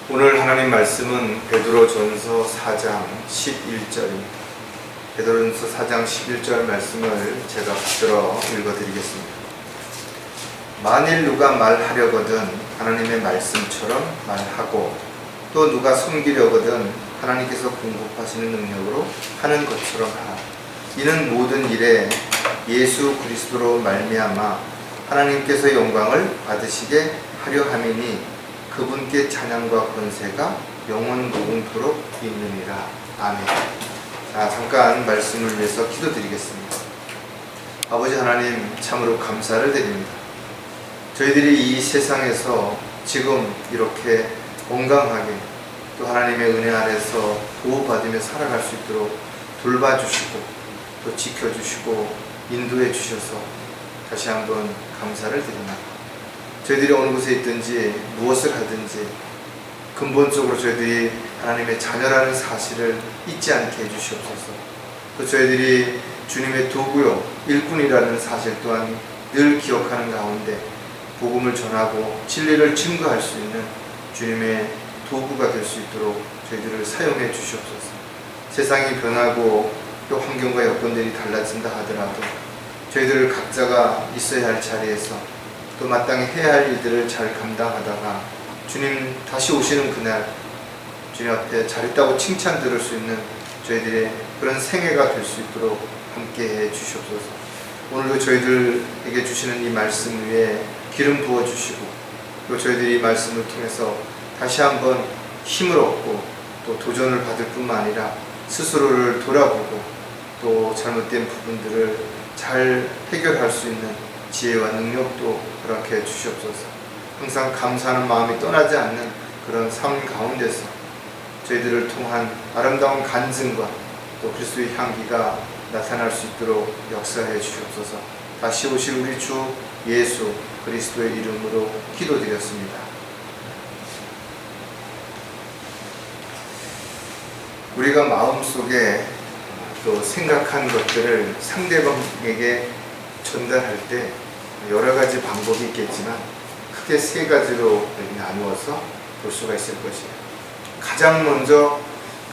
오늘 하나님 말씀은 베드로전서 4장 11절입니다. 베드로전서 4장 11절 말씀을 제가 받들어 읽어드리겠습니다. 만일 누가 말하려거든 하나님의 말씀처럼 말하고 또 누가 섬기려거든 하나님께서 공급하시는 능력으로 하는 것처럼 하라. 이는 모든 일에 예수 그리스도로 말미암아 하나님께서 영광을 받으시게 하려 함이니 그분께 찬양과 권세가 영원 무궁토록 있느니라. 아멘. 잠깐 말씀을 위해서 기도드리겠습니다. 아버지 하나님, 참으로 감사를 드립니다. 저희들이 이 세상에서 지금 이렇게 건강하게 또 하나님의 은혜 아래서 보호받으며 살아갈 수 있도록 돌봐주시고 또 지켜주시고 인도해 주셔서 다시 한번 감사를 드립니다. 저희들이 어느 곳에 있든지 무엇을 하든지 근본적으로 저희들이 하나님의 자녀라는 사실을 잊지 않게 해주시옵소서. 또 저희들이 주님의 도구요 일꾼이라는 사실 또한 늘 기억하는 가운데 복음을 전하고 진리를 증거할 수 있는 주님의 도구가 될 수 있도록 저희들을 사용해 주시옵소서. 세상이 변하고 또 환경과 여건들이 달라진다 하더라도 저희들 각자가 있어야 할 자리에서 또 마땅히 해야 할 일들을 잘 감당하다가 주님 다시 오시는 그날 주님 앞에 잘했다고 칭찬 들을 수 있는 저희들의 그런 생애가 될 수 있도록 함께해 주시옵소서. 오늘도 저희들에게 주시는 이 말씀 위에 기름 부어주시고 또 저희들이 이 말씀을 통해서 다시 한번 힘을 얻고 또 도전을 받을 뿐만 아니라 스스로를 돌아보고 또 잘못된 부분들을 잘 해결할 수 있는 지혜와 능력도 허락해 주시옵소서. 항상 감사하는 마음이 떠나지 않는 그런 삶 가운데서 저희들을 통한 아름다운 간증과 또 그리스도의 향기가 나타날 수 있도록 역사해 주시옵소서. 다시 오실 우리 주 예수 그리스도의 이름으로 기도드렸습니다. 우리가 마음속에 또 생각한 것들을 상대방에게 전달할 때 여러 가지 방법이 있겠지만 크게 세 가지로 나누어서 볼 수가 있을 것이에요. 가장 먼저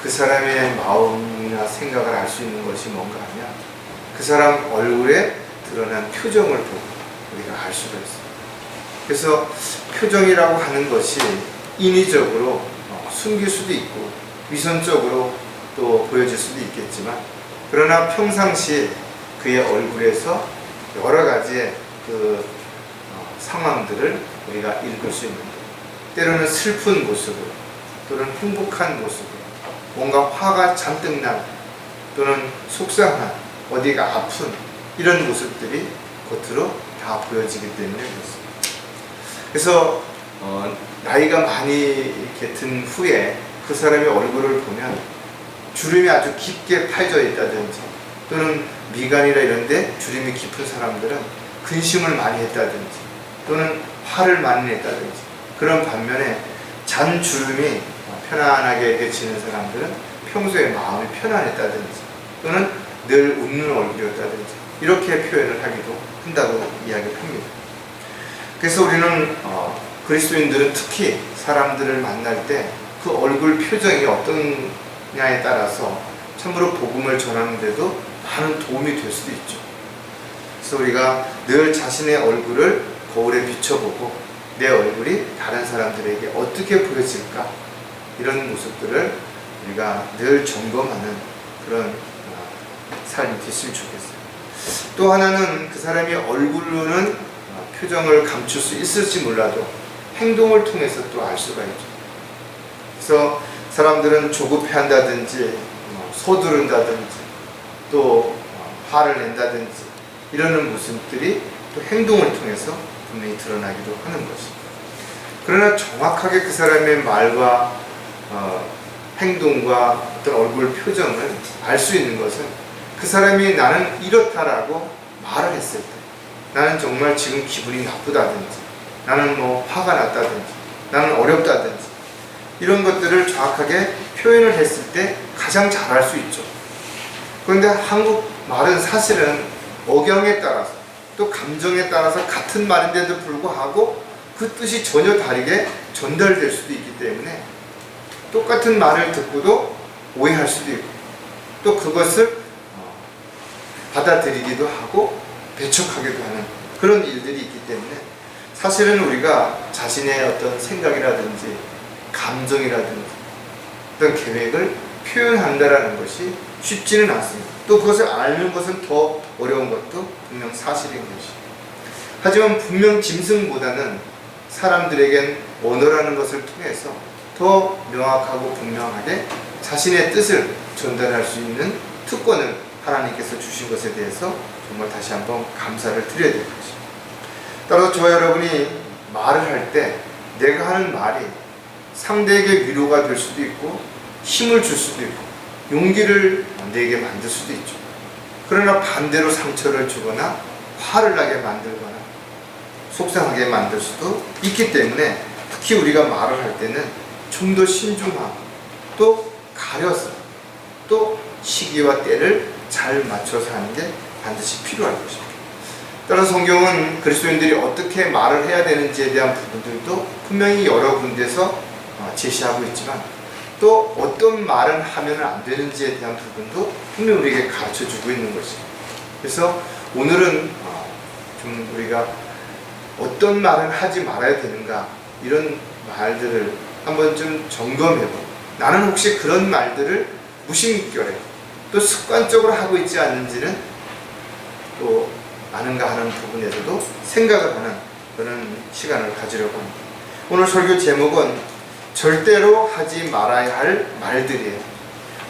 그 사람의 마음이나 생각을 알 수 있는 것이 뭔가 하면 그 사람 얼굴에 드러난 표정을 보고 우리가 알 수가 있어요. 그래서 표정이라고 하는 것이 인위적으로 숨길 수도 있고 위선적으로 또 보여질 수도 있겠지만 그러나 평상시에 그의 얼굴에서 여러 가지의 그 상황들을 우리가 읽을 수 있는 거예요. 때로는 슬픈 모습으로 또는 행복한 모습으로 뭔가 화가 잔뜩 난 또는 속상한 어디가 아픈 이런 모습들이 겉으로 다 보여지기 때문에 그렇습니다. 그래서 나이가 많이 이렇게 든 후에 그 사람의 얼굴을 보면 주름이 아주 깊게 파여져 있다든지 또는 미간이나 이런 데 주름이 깊은 사람들은 근심을 많이 했다든지 또는 화를 많이 냈다든지 그런 반면에 잔 주름이 편안하게 이렇게 지는 사람들은 평소에 마음이 편안했다든지 또는 늘 웃는 얼굴이었다든지 이렇게 표현을 하기도 한다고 이야기를 합니다. 그래서 우리는 그리스도인들은 특히 사람들을 만날 때 그 얼굴 표정이 어떠냐에 따라서 참으로 복음을 전하는데도 많은 도움이 될 수도 있죠. 그래서 우리가 늘 자신의 얼굴을 거울에 비춰보고 내 얼굴이 다른 사람들에게 어떻게 보여질까 이런 모습들을 우리가 늘 점검하는 그런 삶이 됐으면 좋겠어요. 또 하나는 그 사람이 얼굴로는 표정을 감출 수 있을지 몰라도 행동을 통해서 또 알 수가 있죠. 그래서 사람들은 조급해한다든지 서두른다든지 또 화를 낸다든지 이러는 모습들이 또 행동을 통해서 분명히 드러나기도 하는 것입니다. 그러나 정확하게 그 사람의 말과 행동과 어떤 얼굴 표정을 알 수 있는 것은 그 사람이 나는 이렇다라고 말을 했을 때 나는 정말 지금 기분이 나쁘다든지 나는 화가 났다든지 나는 어렵다든지 이런 것들을 정확하게 표현을 했을 때 가장 잘 알 수 있죠. 그런데 한국 말은 사실은 억양에 따라서 또 감정에 따라서 같은 말인데도 불구하고 그 뜻이 전혀 다르게 전달될 수도 있기 때문에 똑같은 말을 듣고도 오해할 수도 있고 또 그것을 받아들이기도 하고 배척하기도 하는 그런 일들이 있기 때문에 사실은 우리가 자신의 어떤 생각이라든지 감정이라든지 어떤 계획을 표현한다라는 것이 쉽지는 않습니다. 또 그것을 아는 것은 더 어려운 것도 분명 사실인 것이죠. 하지만 분명 짐승보다는 사람들에겐 언어라는 것을 통해서 더 명확하고 분명하게 자신의 뜻을 전달할 수 있는 특권을 하나님께서 주신 것에 대해서 정말 다시 한번 감사를 드려야 될 것입니다. 따라서 저와 여러분이 말을 할 때 내가 하는 말이 상대에게 위로가 될 수도 있고 힘을 줄 수도 있고 용기를 내게 만들 수도 있죠. 그러나 반대로 상처를 주거나 화를 나게 만들거나 속상하게 만들 수도 있기 때문에 특히 우리가 말을 할 때는 좀 더 신중하고 또 가려서 또 시기와 때를 잘 맞춰서 하는 게 반드시 필요할 것입니다. 따라서 성경은 그리스도인들이 어떻게 말을 해야 되는지에 대한 부분들도 분명히 여러 군데서 제시하고 있지만 또 어떤 말은 하면 안 되는지에 대한 부분도 분명히 우리에게 가르쳐주고 있는 것입니다. 그래서 오늘은 좀 우리가 어떤 말을 하지 말아야 되는가 이런 말들을 한번 좀 점검해보고 나는 혹시 그런 말들을 무심결에 또 습관적으로 하고 있지 않는지는 또 아는가 하는 부분에서도 생각을 하는 그런 시간을 가지려고 합니다. 오늘 설교 제목은 절대로 하지 말아야 할 말들이에요.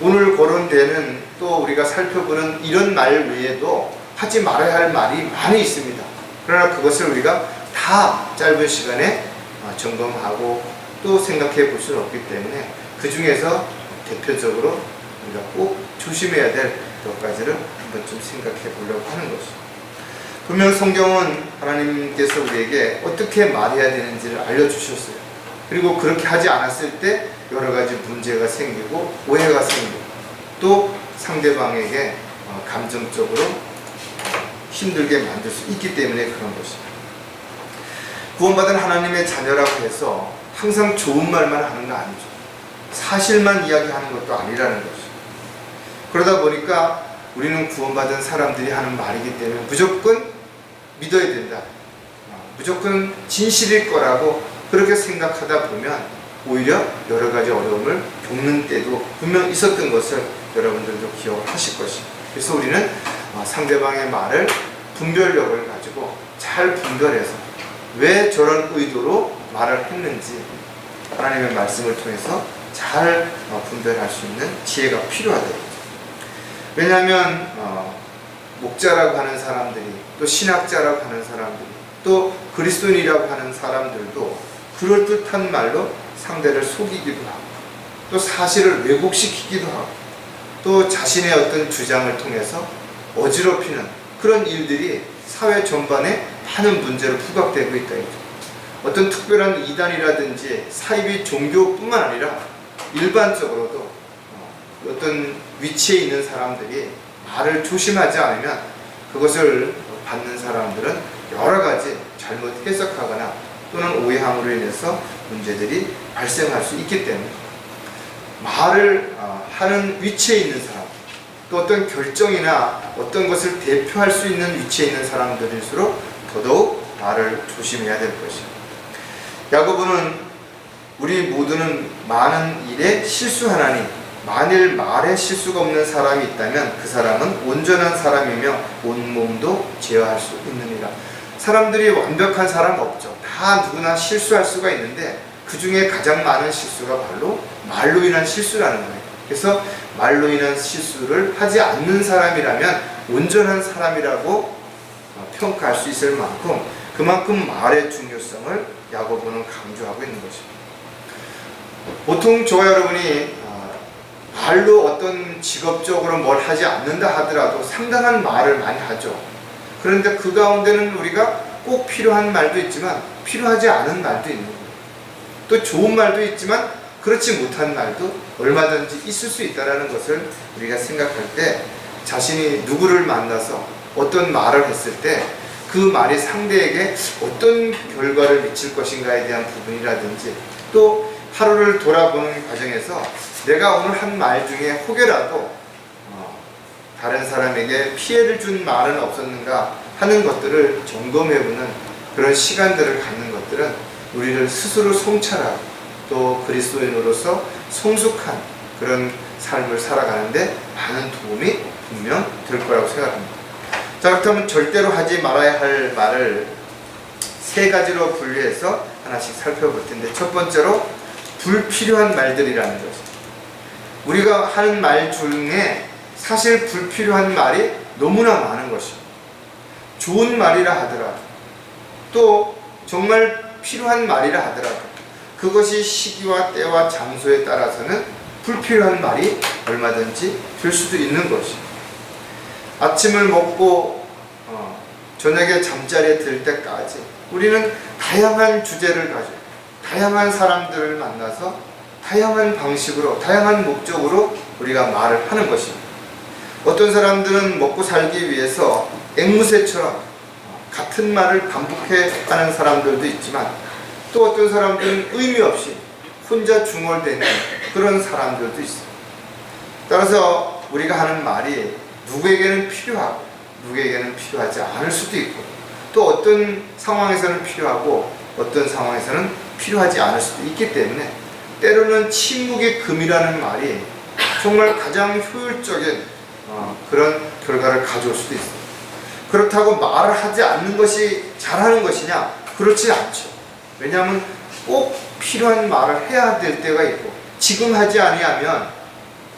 오늘 거론되는 또 우리가 살펴보는 이런 말 외에도 하지 말아야 할 말이 많이 있습니다. 그러나 그것을 우리가 다 짧은 시간에 점검하고 또 생각해 볼 수는 없기 때문에 그 중에서 대표적으로 우리가 꼭 조심해야 될 몇 가지를 한번 좀 생각해 보려고 하는 것이죠. 분명 성경은 하나님께서 우리에게 어떻게 말해야 되는지를 알려주셨어요. 그리고 그렇게 하지 않았을 때 여러 가지 문제가 생기고 오해가 생기고 또 상대방에게 감정적으로 힘들게 만들 수 있기 때문에 그런 것입니다. 구원받은 하나님의 자녀라고 해서 항상 좋은 말만 하는 거 아니죠. 사실만 이야기하는 것도 아니라는 것이죠. 그러다 보니까 우리는 구원받은 사람들이 하는 말이기 때문에 무조건 믿어야 된다. 무조건 진실일 거라고 그렇게 생각하다 보면 오히려 여러 가지 어려움을 겪는 때도 분명 있었던 것을 여러분들도 기억하실 것입니다. 그래서 우리는 상대방의 말을 분별력을 가지고 잘 분별해서 왜 저런 의도로 말을 했는지 하나님의 말씀을 통해서 잘 분별할 수 있는 지혜가 필요하다. 왜냐하면 목자라고 하는 사람들이 또 신학자라고 하는 사람들이 또 그리스도인이라고 하는 사람들도 그럴듯한 말로 상대를 속이기도 하고 또 사실을 왜곡시키기도 하고 또 자신의 어떤 주장을 통해서 어지럽히는 그런 일들이 사회 전반에 많은 문제로 부각되고 있다. 어떤 특별한 이단이라든지 사이비 종교뿐만 아니라 일반적으로도 어떤 위치에 있는 사람들이 말을 조심하지 않으면 그것을 받는 사람들은 여러 가지 잘못 해석하거나 또는 오해함으로 인해서 문제들이 발생할 수 있기 때문에 말을 하는 위치에 있는 사람 또 어떤 결정이나 어떤 것을 대표할 수 있는 위치에 있는 사람들일수록 더더욱 말을 조심해야 될 것입니다. 야고보는 우리 모두는 많은 일에 실수하나니 만일 말에 실수가 없는 사람이 있다면 그 사람은 온전한 사람이며 온몸도 제어할 수 있느니라. 사람들이 완벽한 사람 없죠. 다 누구나 실수할 수가 있는데 그 중에 가장 많은 실수가 바로 말로 인한 실수라는 거예요. 그래서 말로 인한 실수를 하지 않는 사람이라면 온전한 사람이라고 평가할 수 있을 만큼 그만큼 말의 중요성을 야고보는 강조하고 있는 것입니다. 보통 저와 여러분이 말로 어떤 직업적으로 뭘 하지 않는다 하더라도 상당한 말을 많이 하죠. 그런데 그 가운데는 우리가 꼭 필요한 말도 있지만 필요하지 않은 말도 있는 거예요. 또 좋은 말도 있지만 그렇지 못한 말도 얼마든지 있을 수 있다는 것을 우리가 생각할 때 자신이 누구를 만나서 어떤 말을 했을 때 그 말이 상대에게 어떤 결과를 미칠 것인가에 대한 부분이라든지 또 하루를 돌아보는 과정에서 내가 오늘 한 말 중에 혹여라도 다른 사람에게 피해를 준 말은 없었는가 하는 것들을 점검해보는 그런 시간들을 갖는 것들은 우리를 스스로 성찰하고 또 그리스도인으로서 성숙한 그런 삶을 살아가는데 많은 도움이 분명 될 거라고 생각합니다. 자, 그렇다면 절대로 하지 말아야 할 말을 세 가지로 분류해서 하나씩 살펴볼 텐데, 첫 번째로 불필요한 말들이라는 것입니다. 우리가 하는 말 중에 사실 불필요한 말이 너무나 많은 것입니다. 좋은 말이라 하더라도 또 정말 필요한 말이라 하더라도 그것이 시기와 때와 장소에 따라서는 불필요한 말이 얼마든지 될 수도 있는 것입니다. 아침을 먹고 저녁에 잠자리에 들 때까지 우리는 다양한 주제를 가지고 다양한 사람들을 만나서 다양한 방식으로 다양한 목적으로 우리가 말을 하는 것입니다. 어떤 사람들은 먹고 살기 위해서 앵무새처럼 같은 말을 반복해 하는 사람들도 있지만, 또 어떤 사람들은 의미 없이 혼자 중얼대는 그런 사람들도 있어요. 따라서 우리가 하는 말이 누구에게는 필요하고 누구에게는 필요하지 않을 수도 있고, 또 어떤 상황에서는 필요하고 어떤 상황에서는 필요하지 않을 수도 있기 때문에 때로는 침묵의 금이라는 말이 정말 가장 효율적인 그런 결과를 가져올 수도 있어요. 그렇다고 말을 하지 않는 것이 잘하는 것이냐? 그렇지 않죠. 왜냐하면 꼭 필요한 말을 해야 될 때가 있고, 지금 하지 아니하면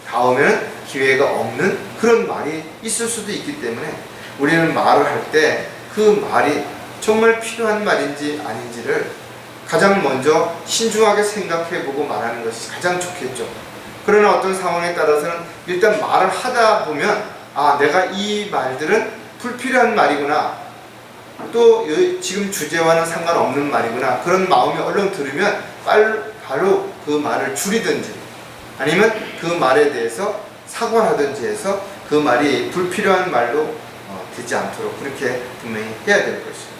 다음에는 기회가 없는 그런 말이 있을 수도 있기 때문에 우리는 말을 할 때 그 말이 정말 필요한 말인지 아닌지를 가장 먼저 신중하게 생각해보고 말하는 것이 가장 좋겠죠. 그러나 어떤 상황에 따라서는 일단 말을 하다 보면 내가 이 말들은 불필요한 말이구나, 또 지금 주제와는 상관없는 말이구나, 그런 마음이 얼른 들으면 바로 그 말을 줄이든지 아니면 그 말에 대해서 사과를 하든지 해서 그 말이 불필요한 말로 되지 않도록 그렇게 분명히 해야 될 것입니다.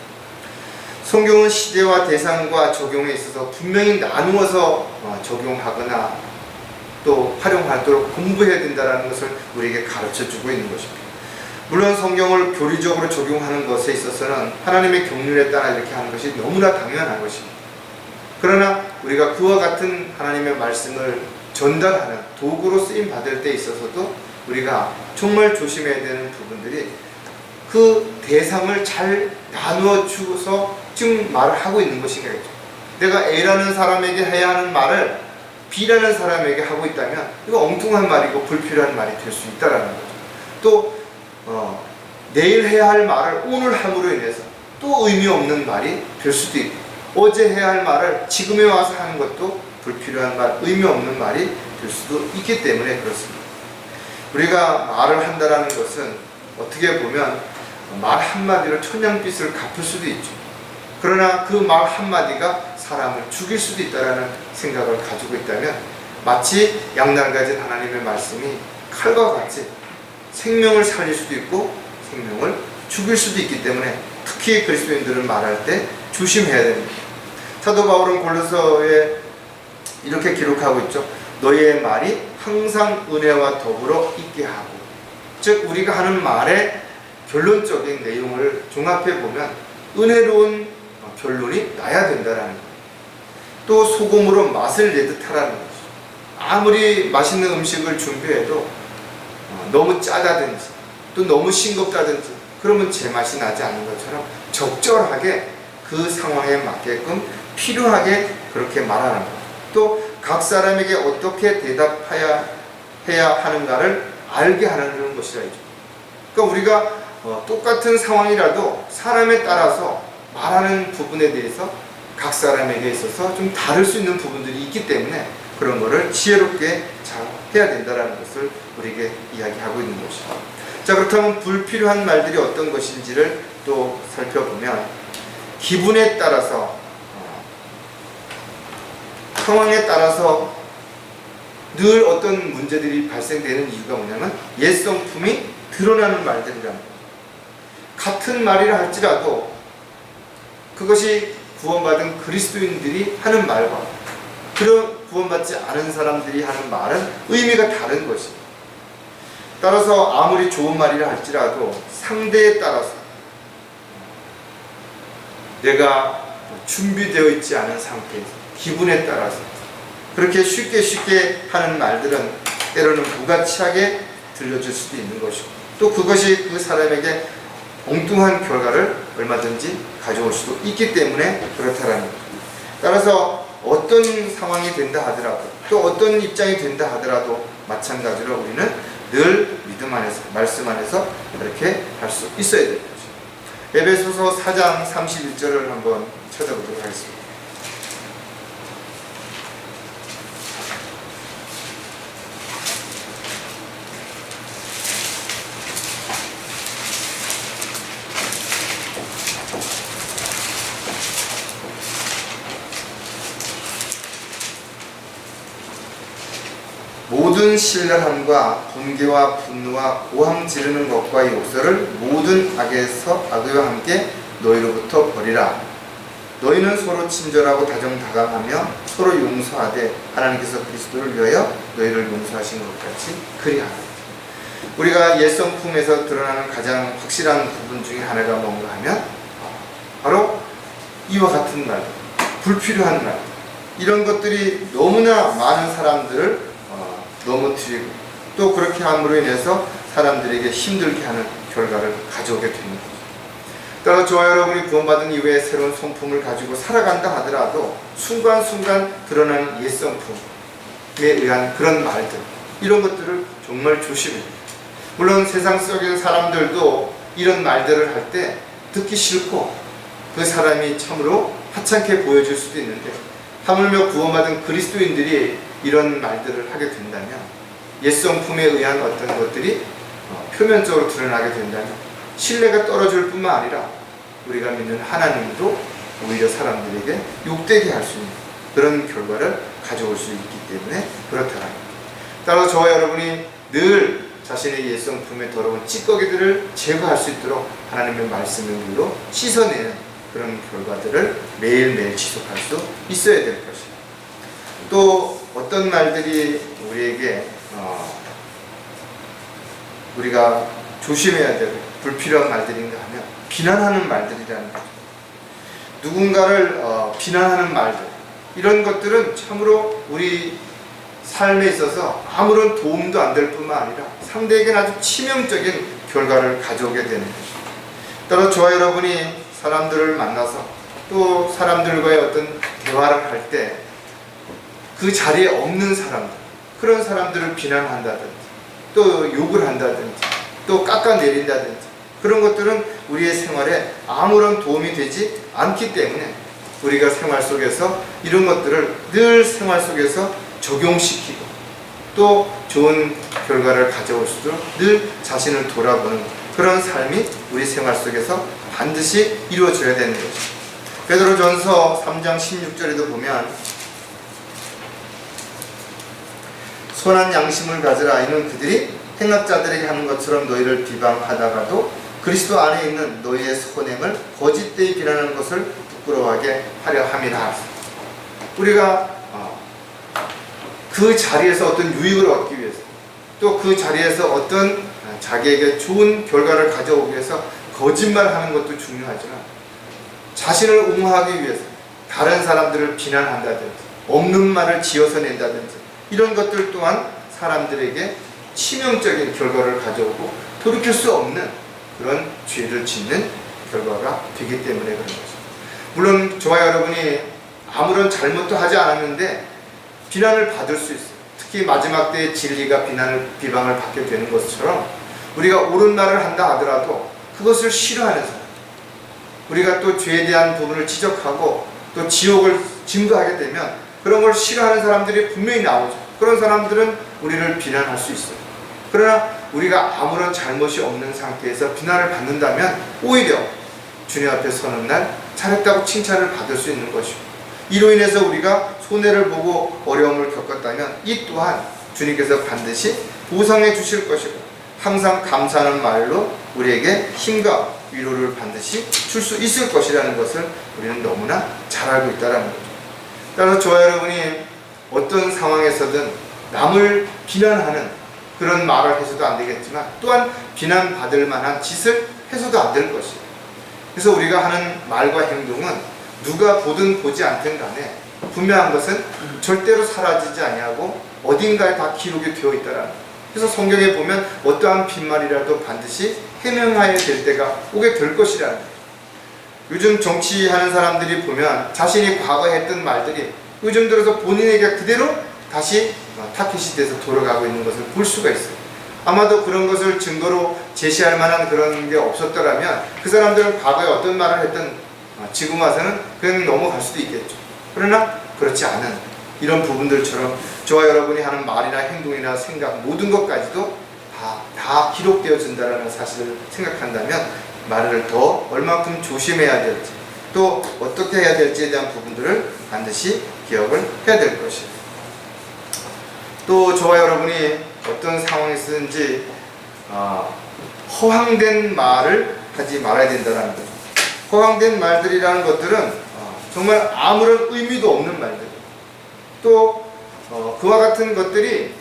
성경은 시대와 대상과 적용에 있어서 분명히 나누어서 적용하거나 또 활용하도록 공부해야 된다는 것을 우리에게 가르쳐주고 있는 것입니다. 물론 성경을 교리적으로 적용하는 것에 있어서는 하나님의 경륜에 따라 이렇게 하는 것이 너무나 당연한 것입니다. 그러나 우리가 그와 같은 하나님의 말씀을 전달하는 도구로 쓰임 받을 때 있어서도 우리가 정말 조심해야 되는 부분들이 그 대상을 잘 나누어 주어서 지금 말을 하고 있는 것인가. 내가 A라는 사람에게 해야 하는 말을 B라는 사람에게 하고 있다면 이거 엉뚱한 말이고 불필요한 말이 될 수 있다는 거죠. 또 내일 해야 할 말을 오늘 함으로 인해서 또 의미 없는 말이 될 수도 있고, 어제 해야 할 말을 지금에 와서 하는 것도 불필요한 말, 의미 없는 말이 될 수도 있기 때문에 그렇습니다. 우리가 말을 한다는 것은 어떻게 보면 말 한마디로 천냥빚을 갚을 수도 있죠. 그러나 그 말 한마디가 사람을 죽일 수도 있다는 생각을 가지고 있다면 마치 양날 가진 하나님의 말씀이 칼과 같이 생명을 살릴 수도 있고 생명을 죽일 수도 있기 때문에 특히 그리스도인들은 말할 때 조심해야 됩니다. 사도 바울은 골로새에 이렇게 기록하고 있죠. 너희의 말이 항상 은혜와 더불어 있게 하고, 즉 우리가 하는 말의 결론적인 내용을 종합해 보면 은혜로운 결론이 나야 된다는 거예요. 또 소금으로 맛을 내듯 하라는 거죠. 아무리 맛있는 음식을 준비해도 너무 짜다든지 또 너무 싱겁다든지 그러면 제맛이 나지 않는 것처럼 적절하게 그 상황에 맞게끔 필요하게 그렇게 말하는 거예요. 또 각 사람에게 어떻게 대답해야 하는가를 알게 하는 것이라 이죠. 그러니까 우리가 똑같은 상황이라도 사람에 따라서 말하는 부분에 대해서 각 사람에게 있어서 좀 다를 수 있는 부분들이 있기 때문에 그런 거를 지혜롭게 잘 해야 된다는 것을 우리에게 이야기하고 있는 것이죠. 자, 그렇다면 불필요한 말들이 어떤 것인지를 또 살펴보면 기분에 따라서 상황에 따라서 늘 어떤 문제들이 발생되는 이유가 뭐냐면 옛성품이 드러나는 말들이랍니다. 같은 말이라 할지라도 그것이 구원받은 그리스도인들이 하는 말과 구원받지 않은 사람들이 하는 말은 의미가 다른 것입니다. 따라서 아무리 좋은 말이라 할지라도 상대에 따라서 내가 준비되어 있지 않은 상태에서 기분에 따라서 그렇게 쉽게 하는 말들은 때로는 무가치하게 들려줄 수도 있는 것이고, 또 그것이 그 사람에게 엉뚱한 결과를 얼마든지 가져올 수도 있기 때문에 그렇다라는 거죠. 따라서 어떤 상황이 된다 하더라도, 또 어떤 입장이 된다 하더라도 마찬가지로 우리는 늘 믿음 안에서, 말씀 안에서 그렇게 할 수 있어야 되는 거죠. 에베소서 4장 31절을 한번 찾아보도록 하겠습니다. 모든 신랄함과 분개와 분노와 고함 지르는 것과 욕설을 모든 악에서 악의와 함께 너희로부터 버리라. 너희는 서로 친절하고 다정다감하며 서로 용서하되 하나님께서 그리스도를 위하여 너희를 용서하신 것 같이 그리하라. 우리가 옛 성품에서 드러나는 가장 확실한 부분 중에 하나가 뭔가 하면 바로 이와 같은 말, 불필요한 말, 이런 것들이 너무나 많은 사람들을 넘어뜨리고 또 그렇게 함으로 인해서 사람들에게 힘들게 하는 결과를 가져오게 됩니다. 따라서 저와 여러분이 구원받은 이후에 새로운 성품을 가지고 살아간다 하더라도 순간순간 드러나는 옛 성품에 의한 그런 말들, 이런 것들을 정말 조심해야 돼요. 물론 세상 속의 사람들도 이런 말들을 할 때 듣기 싫고 그 사람이 참으로 하찮게 보여질 수도 있는데, 하물며 구원받은 그리스도인들이 이런 말들을 하게 된다면, 옛 성품에 의한 어떤 것들이 표면적으로 드러나게 된다면 신뢰가 떨어질 뿐만 아니라 우리가 믿는 하나님도 오히려 사람들에게 욕되게 할 수 있는 그런 결과를 가져올 수 있기 때문에 그렇다는 겁니다. 따라서 저와 여러분이 늘 자신의 옛 성품의 더러운 찌꺼기들을 제거할 수 있도록 하나님의 말씀의 물로 씻어내는 그런 결과들을 매일매일 지속할 수 있어야 될 것입니다. 또 어떤 말들이 우리에게 우리가 조심해야 되고 불필요한 말들인가 하면 비난하는 말들이라는 거죠. 누군가를 비난하는 말들, 이런 것들은 참으로 우리 삶에 있어서 아무런 도움도 안 될 뿐만 아니라 상대에게는 아주 치명적인 결과를 가져오게 되는 것입니다. 따라서 저와 여러분이 사람들을 만나서 또 사람들과의 어떤 대화를 할 때 그 자리에 없는 사람들, 그런 사람들을 비난한다든지 또 욕을 한다든지 또 깎아내린다든지, 그런 것들은 우리의 생활에 아무런 도움이 되지 않기 때문에 우리가 생활 속에서 이런 것들을 늘 생활 속에서 적용시키고 또 좋은 결과를 가져올 수 있도록 늘 자신을 돌아보는 그런 삶이 우리 생활 속에서 반드시 이루어져야 되는 것입니다. 베드로전서 3장 16절에도 보면 선한 양심을 가지라. 이는 그들이 행악자들에게 하는 것처럼 너희를 비방하다가도 그리스도 안에 있는 너희의 선행을 거짓되이 비난하는 것을 부끄러워하게 하려 함이라. 우리가 그 자리에서 어떤 유익을 얻기 위해서, 또 그 자리에서 어떤 자기에게 좋은 결과를 가져오기 위해서 거짓말하는 것도 중요하지만, 자신을 옹호하기 위해서 다른 사람들을 비난한다든지 없는 말을 지어서 낸다든지, 이런 것들 또한 사람들에게 치명적인 결과를 가져오고 돌이킬 수 없는 그런 죄를 짓는 결과가 되기 때문에 그런 것입니다. 물론 저와 여러분이 아무런 잘못도 하지 않았는데 비난을 받을 수 있어요. 특히 마지막 때의 진리가 비방을 받게 되는 것처럼 우리가 옳은 말을 한다 하더라도 그것을 싫어하는 사람, 우리가 또 죄에 대한 부분을 지적하고 또 지옥을 증거하게 되면 그런 걸 싫어하는 사람들이 분명히 나오죠. 그런 사람들은 우리를 비난할 수 있어요. 그러나 우리가 아무런 잘못이 없는 상태에서 비난을 받는다면 오히려 주님 앞에 서는 날 잘했다고 칭찬을 받을 수 있는 것이고, 이로 인해서 우리가 손해를 보고 어려움을 겪었다면 이 또한 주님께서 반드시 보상해 주실 것이고 항상 감사하는 말로 우리에게 힘과 위로를 반드시 줄 수 있을 것이라는 것을 우리는 너무나 잘 알고 있다는 거죠. 따라서 저와 여러분이 어떤 상황에서든 남을 비난하는 그런 말을 해서도 안 되겠지만 또한 비난받을 만한 짓을 해서도 안 될 것이에요. 그래서 우리가 하는 말과 행동은 누가 보든 보지 않든 간에 분명한 것은 절대로 사라지지 아니하고 어딘가에 다 기록이 되어 있다라는 거예요. 그래서 성경에 보면 어떠한 빈말이라도 반드시 해명해야 될 때가 오게 될 것이라는 거예요. 요즘 정치하는 사람들이 보면 자신이 과거에 했던 말들이 요즘 들어서 본인에게 그대로 다시 타깃이 돼서 돌아가고 있는 것을 볼 수가 있어요. 아마도 그런 것을 증거로 제시할 만한 그런 게 없었더라면 그 사람들은 과거에 어떤 말을 했든 지금 와서는 그냥 넘어갈 수도 있겠죠. 그러나 그렇지 않은 이런 부분들처럼 저와 여러분이 하는 말이나 행동이나 생각 모든 것까지도 다 기록되어진다는 사실을 생각한다면 말을 더 얼마큼 조심해야 될지 또 어떻게 해야 될지에 대한 부분들을 반드시 기억을 해야 될 것이에요. 또 저와 여러분이 어떤 상황에서든지 허황된 말을 하지 말아야 된다는 거죠. 허황된 말들이라는 것들은 정말 아무런 의미도 없는 말들, 또 그와 같은 것들이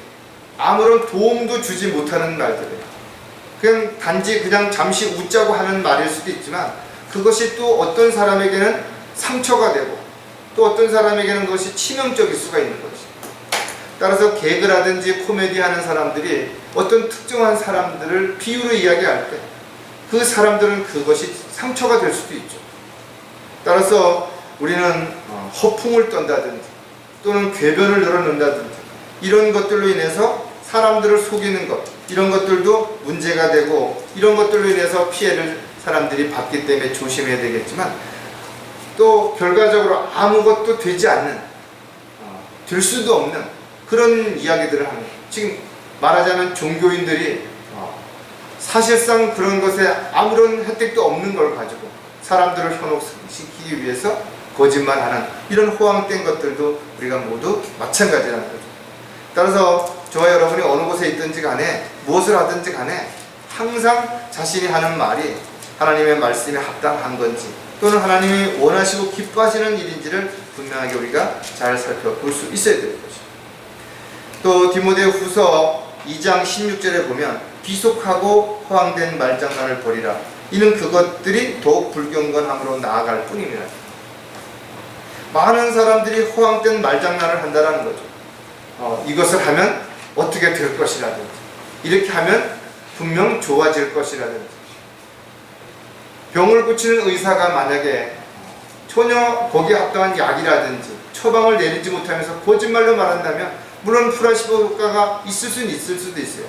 아무런 도움도 주지 못하는 말들이에요. 그냥 단지 그냥 잠시 웃자고 하는 말일 수도 있지만 그것이 또 어떤 사람에게는 상처가 되고 또 어떤 사람에게는 그것이 치명적일 수가 있는 거죠. 따라서 개그라든지 코미디 하는 사람들이 어떤 특정한 사람들을 비유로 이야기할 때 그 사람들은 그것이 상처가 될 수도 있죠. 따라서 우리는 허풍을 떤다든지 또는 궤변을 늘어놓는다든지 이런 것들로 인해서 사람들을 속이는 것, 이런 것들도 문제가 되고 이런 것들로 인해서 피해를 사람들이 받기 때문에 조심해야 되겠지만 또 결과적으로 아무것도 되지 않는 될 수도 없는 그런 이야기들을 하는 거예요. 지금 말하자면 종교인들이 사실상 그런 것에 아무런 혜택도 없는 걸 가지고 사람들을 현혹시키기 위해서 거짓말하는 이런 호황된 것들도 우리가 모두 마찬가지라는 거죠. 따라서 저와 여러분이 어느 곳에 있든지 간에 무엇을 하든지 간에 항상 자신이 하는 말이 하나님의 말씀에 합당한 건지 또는 하나님이 원하시고 기뻐하시는 일인지를 분명하게 우리가 잘 살펴볼 수 있어야 될 것이죠. 또 디모데후서 2장 16절에 보면 비속하고 허황된 말장난을 버리라. 이는 그것들이 더욱 불경건함으로 나아갈 뿐입니다. 많은 사람들이 허황된 말장난을 한다는 거죠. 이것을 하면 어떻게 될 것이라든지 이렇게 하면 분명 좋아질 것이라든지 병을 고치는 의사가 만약에 전혀 거기에 합당한 약이라든지 처방을 내리지 못하면서 거짓말로 말한다면 물론 플라시보 효과가 있을 수는 있을 수도 있어요.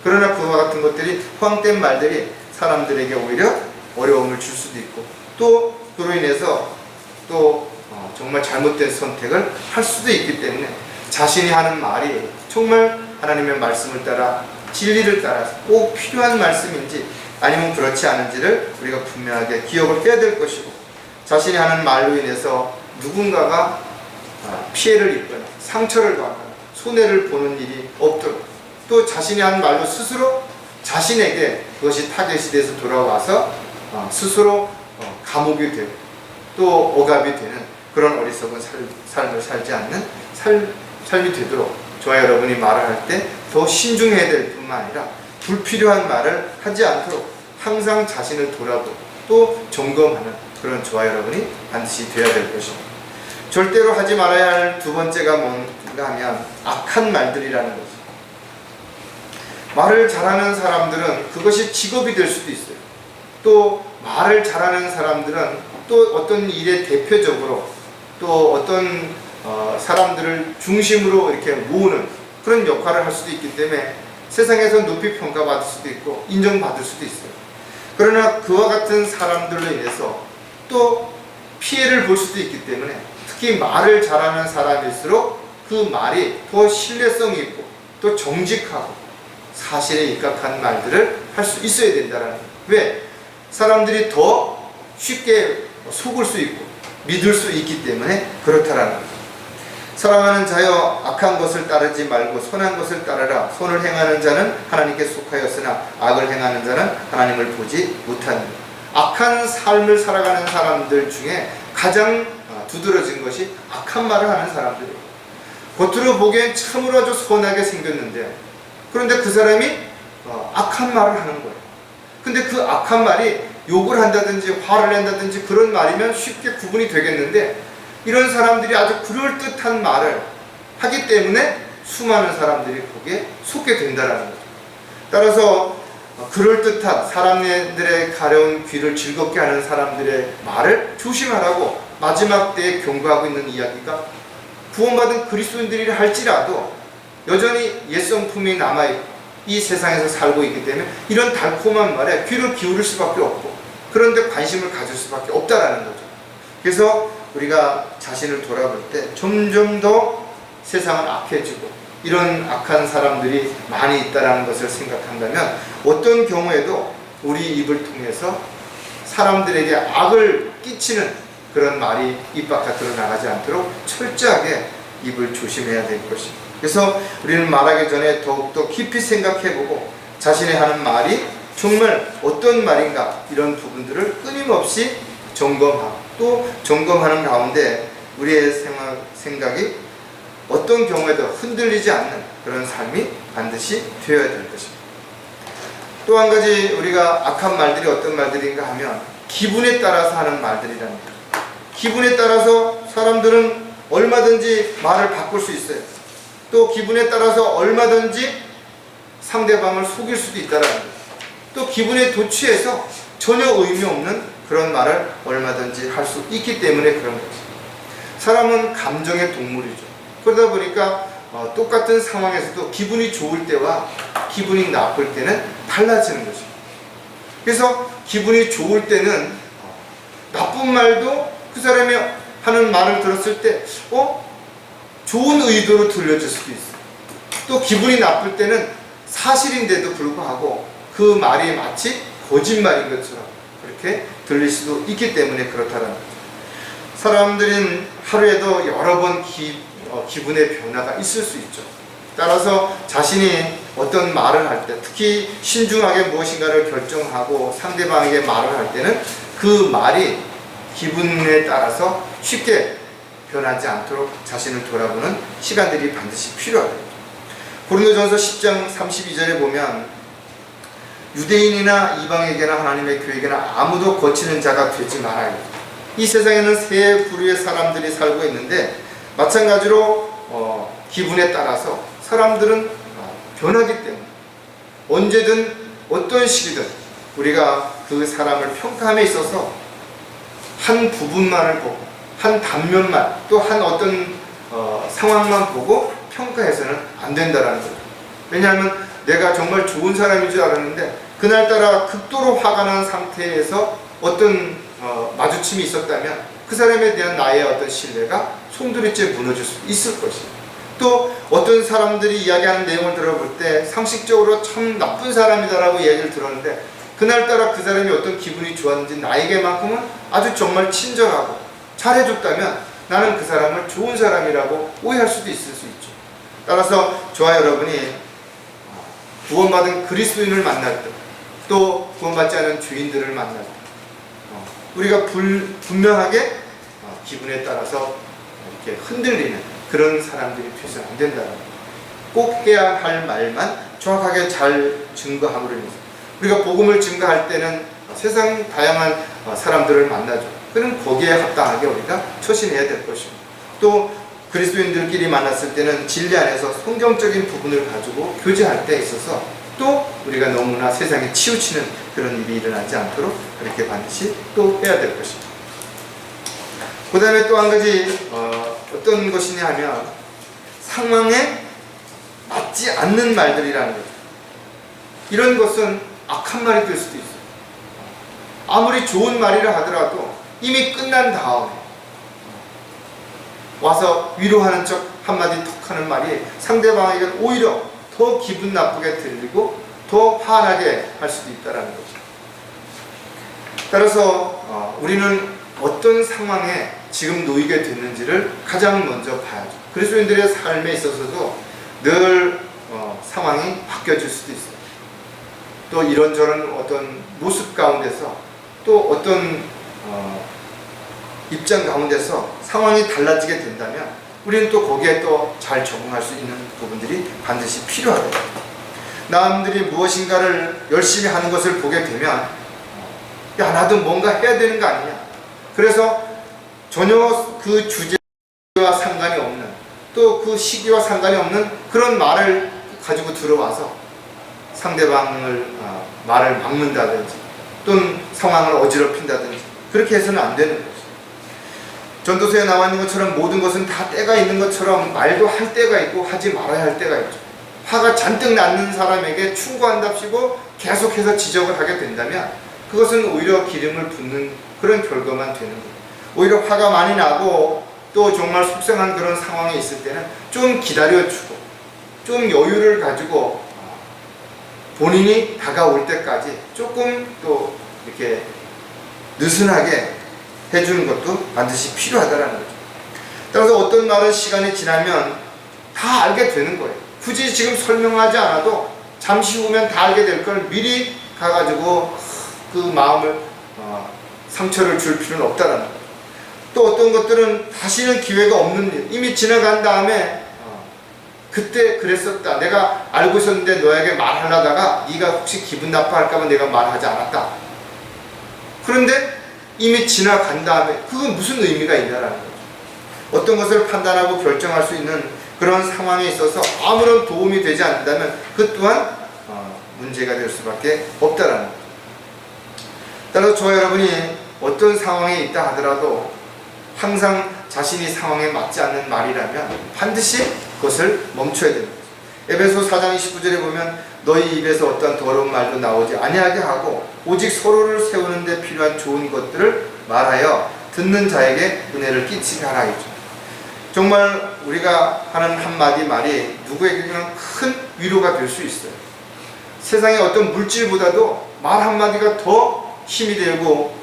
그러나 그와 같은 것들이 허황된 말들이 사람들에게 오히려 어려움을 줄 수도 있고 또 그로 인해서 또 정말 잘못된 선택을 할 수도 있기 때문에 자신이 하는 말이 정말 하나님의 말씀을 따라 진리를 따라 꼭 필요한 말씀인지 아니면 그렇지 않은지를 우리가 분명하게 기억을 해야 될 것이고 자신이 하는 말로 인해서 누군가가 피해를 입거나 상처를 받거나 손해를 보는 일이 없도록 또 자신이 하는 말로 스스로 자신에게 그것이 타겟이 돼서 돌아와서 스스로 감옥이 되고 또 억압이 되는 그런 어리석은 삶을 살지 않는 삶이 되도록 저와 여러분이 말을 할 때 더 신중해야 될 뿐만 아니라 불필요한 말을 하지 않도록 항상 자신을 돌아보고 또 점검하는 그런 저와 여러분이 반드시 되어야 될 것입니다. 절대로 하지 말아야 할 두 번째가 뭔가 하면 악한 말들이라는 거죠. 말을 잘하는 사람들은 그것이 직업이 될 수도 있어요. 또 말을 잘하는 사람들은 또 어떤 일에 대표적으로 또 어떤 사람들을 중심으로 이렇게 모으는 그런 역할을 할 수도 있기 때문에 세상에서 높이 평가받을 수도 있고 인정받을 수도 있어요. 그러나 그와 같은 사람들로 인해서 또 피해를 볼 수도 있기 때문에 특히 말을 잘하는 사람일수록 그 말이 더 신뢰성이 있고 또 정직하고 사실에 입각한 말들을 할 수 있어야 된다는 거예요. 왜? 사람들이 더 쉽게 속을 수 있고 믿을 수 있기 때문에 그렇다라는 거죠. 사랑하는 자여 악한 것을 따르지 말고 선한 것을 따르라. 선을 행하는 자는 하나님께 속하였으나 악을 행하는 자는 하나님을 보지 못하느니라. 악한 삶을 살아가는 사람들 중에 가장 두드러진 것이 악한 말을 하는 사람들이에요. 겉으로 보기엔 참으로 아주 선하게 생겼는데, 그런데 그 사람이 악한 말을 하는 거예요. 근데 그 악한 말이 욕을 한다든지 화를 낸다든지 그런 말이면 쉽게 구분이 되겠는데, 이런 사람들이 아주 그럴듯한 말을 하기 때문에 수많은 사람들이 거기에 속게 된다는 거죠. 따라서 그럴듯한 사람들의 가려운 귀를 즐겁게 하는 사람들의 말을 조심하라고 마지막 때에 경고하고 있는 이야기가, 구원받은 그리스도인들이라 할지라도 여전히 옛성품이 남아있고 이 세상에서 살고 있기 때문에 이런 달콤한 말에 귀를 기울일 수밖에 없고, 그런데 관심을 가질 수밖에 없다라는 거죠. 그래서 우리가 자신을 돌아볼 때 점점 더 세상은 악해지고 이런 악한 사람들이 많이 있다는 것을 생각한다면, 어떤 경우에도 우리 입을 통해서 사람들에게 악을 끼치는 그런 말이 입 바깥으로 나가지 않도록 철저하게 입을 조심해야 될 것입니다. 그래서 우리는 말하기 전에 더욱더 깊이 생각해보고 자신이 하는 말이 정말 어떤 말인가, 이런 부분들을 끊임없이 점검하고, 또 점검하는 가운데 우리의 생각이 어떤 경우에도 흔들리지 않는 그런 삶이 반드시 되어야 될 것입니다. 또 한 가지 우리가 악한 말들이 어떤 말들인가 하면 기분에 따라서 하는 말들이랍니다. 기분에 따라서 사람들은 얼마든지 말을 바꿀 수 있어요. 또 기분에 따라서 얼마든지 상대방을 속일 수도 있다는 거예요. 또 기분에 도취해서 전혀 의미 없는 그런 말을 얼마든지 할 수 있기 때문에 그런 거죠. 사람은 감정의 동물이죠. 그러다 보니까 똑같은 상황에서도 기분이 좋을 때와 기분이 나쁠 때는 달라지는 거죠. 그래서 기분이 좋을 때는 나쁜 말도 그 사람이 하는 말을 들었을 때 좋은 의도로 들려질 수도 있어요. 또 기분이 나쁠 때는 사실인데도 불구하고 그 말이 마치 거짓말인 것처럼 그렇게 들릴 수도 있기 때문에 그렇다는 거죠. 사람들은 하루에도 여러 번 기분의 변화가 있을 수 있죠. 따라서 자신이 어떤 말을 할 때, 특히 신중하게 무엇인가를 결정하고 상대방에게 말을 할 때는 그 말이 기분에 따라서 쉽게 변하지 않도록 자신을 돌아보는 시간들이 반드시 필요하다. 고린도전서 10장 32절에 보면 유대인이나 이방에게나 하나님의 교회에게나 아무도 거치는 자가 되지 말아요. 이 세상에는 세 부류의 사람들이 살고 있는데, 마찬가지로 기분에 따라서 사람들은 변하기 때문에 언제든 어떤 시기든 우리가 그 사람을 평가함에 있어서 한 부분만을 보고 한 단면만, 또 한 어떤 상황만 보고 평가해서는 안 된다는 거죠. 왜냐하면 내가 정말 좋은 사람인 줄 알았는데 그날따라 극도로 화가 난 상태에서 어떤 마주침이 있었다면 그 사람에 대한 나의 어떤 신뢰가 송두리째 무너질 수 있을 것이에요. 또 어떤 사람들이 이야기하는 내용을 들어볼 때 상식적으로 참 나쁜 사람이다라고 얘기를 들었는데 그날따라 그 사람이 어떤 기분이 좋았는지 나에게만큼은 아주 정말 친절하고 잘해줬다면 나는 그 사람을 좋은 사람이라고 오해할 수도 있을 수 있죠. 따라서 저와 여러분이 구원받은 그리스도인을 만날 때, 또 구원받지 않은 죄인들을 만날 때 우리가 분명하게 기분에 따라서 이렇게 흔들리는 그런 사람들이 되어서는 안 된다는 거예요. 꼭 해야 할 말만 정확하게 잘 증거함으로 인해서 우리가 복음을 증거할 때는 세상 다양한 사람들을 만나죠. 그럼 거기에 합당하게 우리가 처신해야 될 것입니다. 또 그리스도인들끼리 만났을 때는 진리 안에서 성경적인 부분을 가지고 교제할 때 있어서 또 우리가 너무나 세상에 치우치는 그런 일이 일어나지 않도록 그렇게 반드시 또 해야 될 것입니다. 그 다음에 또 한 가지 어떤 것이냐 하면 상황에 맞지 않는 말들이라는 거죠. 이런 것은 악한 말이 될 수도 있어요. 아무리 좋은 말이라 하더라도 이미 끝난 다음에 와서 위로하는 척 한마디 톡 하는 말이 상대방에게 오히려 더 기분 나쁘게 들리고 더 화나게 할 수도 있다는 거죠. 따라서 우리는 어떤 상황에 지금 놓이게 됐는지를 가장 먼저 봐야죠. 그리스도인들의 삶에 있어서도 늘 상황이 바뀌어질 수도 있어요. 또 이런저런 어떤 모습 가운데서 또 어떤 입장 가운데서 상황이 달라지게 된다면 우리는 또 거기에 또 잘 적응할 수 있는 부분들이 반드시 필요하다. 남들이 무엇인가를 열심히 하는 것을 보게 되면 야, 나도 뭔가 해야 되는 거 아니냐. 그래서 전혀 그 주제와 상관이 없는, 또 그 시기와 상관이 없는 그런 말을 가지고 들어와서 상대방을 말을 막는다든지 또는 상황을 어지럽힌다든지 그렇게 해서는 안 되는 거죠. 전도서에 나와 있는 것처럼 모든 것은 다 때가 있는 것처럼 말도 할 때가 있고 하지 말아야 할 때가 있죠. 화가 잔뜩 나는 사람에게 충고한답시고 계속해서 지적을 하게 된다면 그것은 오히려 기름을 붓는 그런 결과만 되는 거예요. 오히려 화가 많이 나고 또 정말 속상한 그런 상황에 있을 때는 좀 기다려주고 좀 여유를 가지고 본인이 다가올 때까지 조금 또 이렇게 느슨하게 해주는 것도 반드시 필요하다는 거죠. 따라서 어떤 말은 시간이 지나면 다 알게 되는 거예요. 굳이 지금 설명하지 않아도 잠시 후면 다 알게 될 걸 미리 가가지고 그 마음을 상처를 줄 필요는 없다는 거예요. 또 어떤 것들은 다시는 기회가 없는 일, 이미 지나간 다음에 그때 그랬었다, 내가 알고 있었는데 너에게 말하려다가 네가 혹시 기분 나빠할까봐 내가 말하지 않았다. 그런데 이미 지나간 다음에 그건 무슨 의미가 있냐라는 거죠. 어떤 것을 판단하고 결정할 수 있는 그런 상황에 있어서 아무런 도움이 되지 않는다면 그 또한 문제가 될 수밖에 없다라는 거죠. 따라서 저와 여러분이 어떤 상황에 있다 하더라도 항상 자신이 상황에 맞지 않는 말이라면 반드시 그것을 멈춰야 됩니다. 에베소 4장 29절에 보면 너희 입에서 어떤 더러운 말도 나오지 아니하게 하고 오직 서로를 세우는 데 필요한 좋은 것들을 말하여 듣는 자에게 은혜를 끼치게 하라 했죠. 정말 우리가 하는 한마디 말이 누구에게는 큰 위로가 될 수 있어요. 세상의 어떤 물질보다도 말 한마디가 더 힘이 되고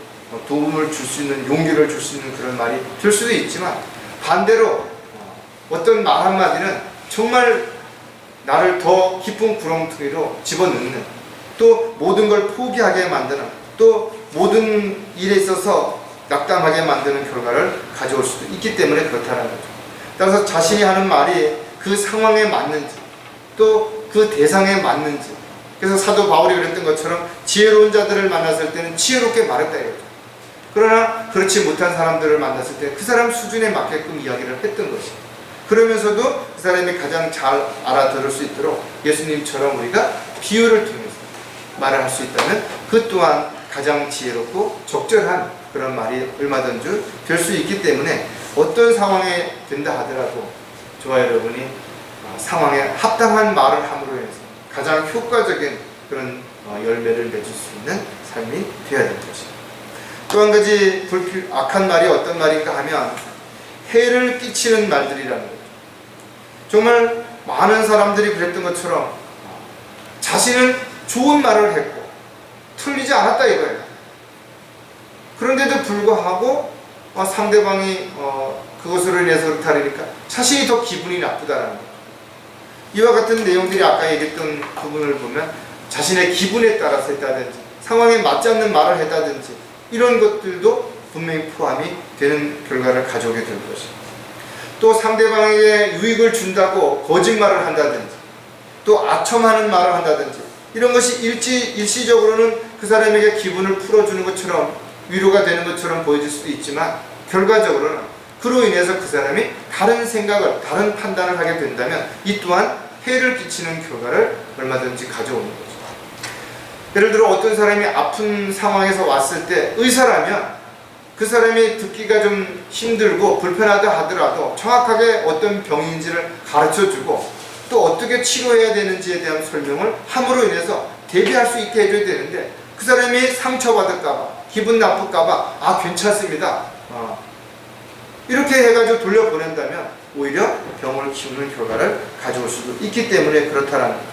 도움을 줄 수 있는, 용기를 줄 수 있는 그런 말이 될 수도 있지만 반대로 어떤 말 한마디는 정말 나를 더 깊은 구렁텅이로 집어넣는, 또 모든 걸 포기하게 만드는, 또 모든 일에 있어서 낙담하게 만드는 결과를 가져올 수도 있기 때문에 그렇다는 거죠. 따라서 자신이 하는 말이 그 상황에 맞는지 또 그 대상에 맞는지, 그래서 사도 바울이 그랬던 것처럼 지혜로운 자들을 만났을 때는 지혜롭게 말했다 이거죠. 그러나 그렇지 못한 사람들을 만났을 때 그 사람 수준에 맞게끔 이야기를 했던 것이죠. 그러면서도 그 사람이 가장 잘 알아들을 수 있도록 예수님처럼 우리가 비유를 통해서 말을 할 수 있다면 그 또한 가장 지혜롭고 적절한 그런 말이 얼마든지 될 수 있기 때문에 어떤 상황에 된다 하더라도 저와 여러분이 상황에 합당한 말을 함으로 해서 가장 효과적인 그런 열매를 맺을 수 있는 삶이 되어야 되는 것입니다. 또 한 가지 악한 말이 어떤 말인가 하면 해를 끼치는 말들이라는 거죠. 정말 많은 사람들이 그랬던 것처럼 자신은 좋은 말을 했고 틀리지 않았다 이거예요. 그런데도 불구하고 상대방이 그것으로 인해서 그렇다니까 자신이 더 기분이 나쁘다는 거예요. 이와 같은 내용들이 아까 얘기했던 부분을 보면 자신의 기분에 따라서 했다든지 상황에 맞지 않는 말을 했다든지 이런 것들도 분명히 포함이 되는 결과를 가져오게 될 것입니다. 또 상대방에게 유익을 준다고 거짓말을 한다든지 또 아첨하는 말을 한다든지 이런 것이 일시적으로는 그 사람에게 기분을 풀어주는 것처럼 위로가 되는 것처럼 보여질 수도 있지만 결과적으로는 그로 인해서 그 사람이 다른 생각을, 다른 판단을 하게 된다면 이 또한 해를 끼치는 결과를 얼마든지 가져오는 거죠. 예를 들어 어떤 사람이 아픈 상황에서 왔을 때 의사라면 그 사람이 듣기가 좀 힘들고 불편하다 하더라도 정확하게 어떤 병인지를 가르쳐주고 또 어떻게 치료해야 되는지에 대한 설명을 함으로 인해서 대비할 수 있게 해줘야 되는데 그 사람이 상처받을까봐 기분 나쁠까봐 괜찮습니다 이렇게 해가지고 돌려보낸다면 오히려 병을 키우는 결과를 가져올 수도 있기 때문에 그렇다는 거예요.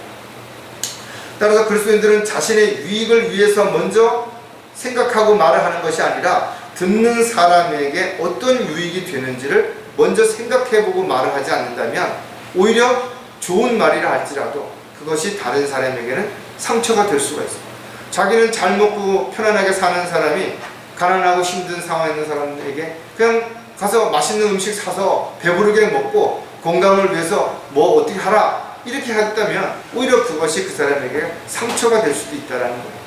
따라서 그리스도인들은 자신의 유익을 위해서 먼저 생각하고 말을 하는 것이 아니라 듣는 사람에게 어떤 유익이 되는지를 먼저 생각해보고 말을 하지 않는다면 오히려 좋은 말이라 할지라도 그것이 다른 사람에게는 상처가 될 수가 있어요. 자기는 잘 먹고 편안하게 사는 사람이 가난하고 힘든 상황에 있는 사람에게 그냥 가서 맛있는 음식 사서 배부르게 먹고 건강을 위해서 뭐 어떻게 하라 이렇게 했다면 오히려 그것이 그 사람에게 상처가 될 수도 있다는 거예요.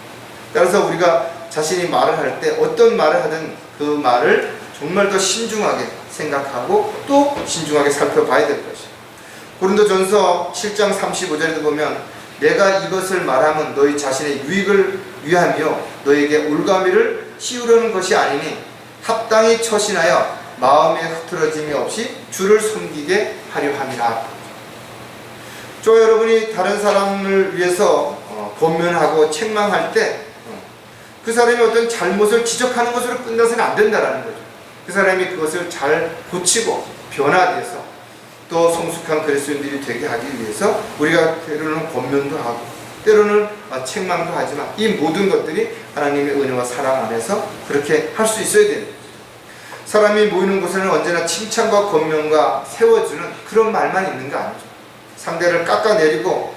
따라서 우리가 자신이 말을 할 때 어떤 말을 하든 그 말을 정말 더 신중하게 생각하고 또 신중하게 살펴봐야 될 것이에요. 고린도전서 7장 35절에도 보면 내가 이것을 말하면 너희 자신의 유익을 위하며 너에게 올가미를 씌우려는 것이 아니니 합당히 처신하여 마음에 흐트러짐이 없이 주를 섬기게 하려 함이라. 저 여러분이 다른 사람을 위해서 권면하고 책망할 때 그 사람이 어떤 잘못을 지적하는 것으로 끝나서는 안 된다는 거죠. 그 사람이 그것을 잘 고치고 변화돼서 또 성숙한 그리스도인들이 되게 하기 위해서 우리가 때로는 권면도 하고 때로는 책망도 하지만 이 모든 것들이 하나님의 은혜와 사랑 안에서 그렇게 할 수 있어야 됩니다. 사람이 모이는 곳에는 언제나 칭찬과 권면과 세워주는 그런 말만 있는 거 아니죠. 상대를 깎아내리고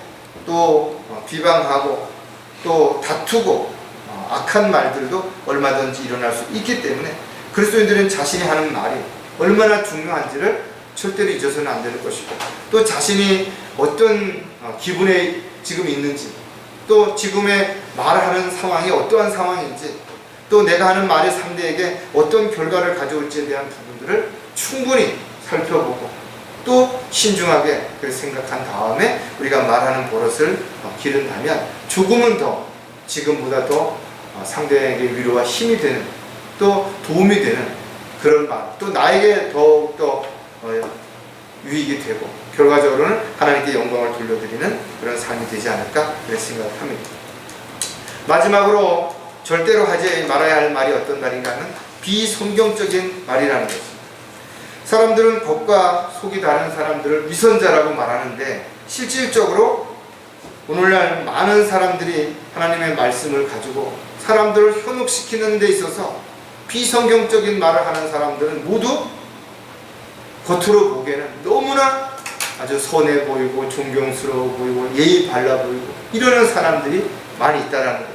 또 비방하고 또 다투고 악한 말들도 얼마든지 일어날 수 있기 때문에 그리스도인들은 자신이 하는 말이 얼마나 중요한지를 절대로 잊어서는 안 되는 것이고 또 자신이 어떤 기분에 지금 있는지 또 지금의 말하는 상황이 어떠한 상황인지 또 내가 하는 말이 상대에게 어떤 결과를 가져올지에 대한 부분들을 충분히 살펴보고 또 신중하게 생각한 다음에 우리가 말하는 버릇을 기른다면 조금은 더 지금보다 더 상대에게 위로와 힘이 되는 또 도움이 되는 그런 말 또 나에게 더욱더 유익이 되고 결과적으로는 하나님께 영광을 돌려드리는 그런 삶이 되지 않을까 그렇게 생각합니다. 마지막으로 절대로 하지 말아야 할 말이 어떤 말인가 하면 비성경적인 말이라는 것입니다. 사람들은 겉과 속이 다른 사람들을 위선자라고 말하는데 실질적으로 오늘날 많은 사람들이 하나님의 말씀을 가지고 사람들을 현혹시키는 데 있어서 비성경적인 말을 하는 사람들은 모두 겉으로 보기에는 너무나 아주 선해 보이고 존경스러워 보이고 예의 발라 보이고 이러는 사람들이 많이 있다는 거죠.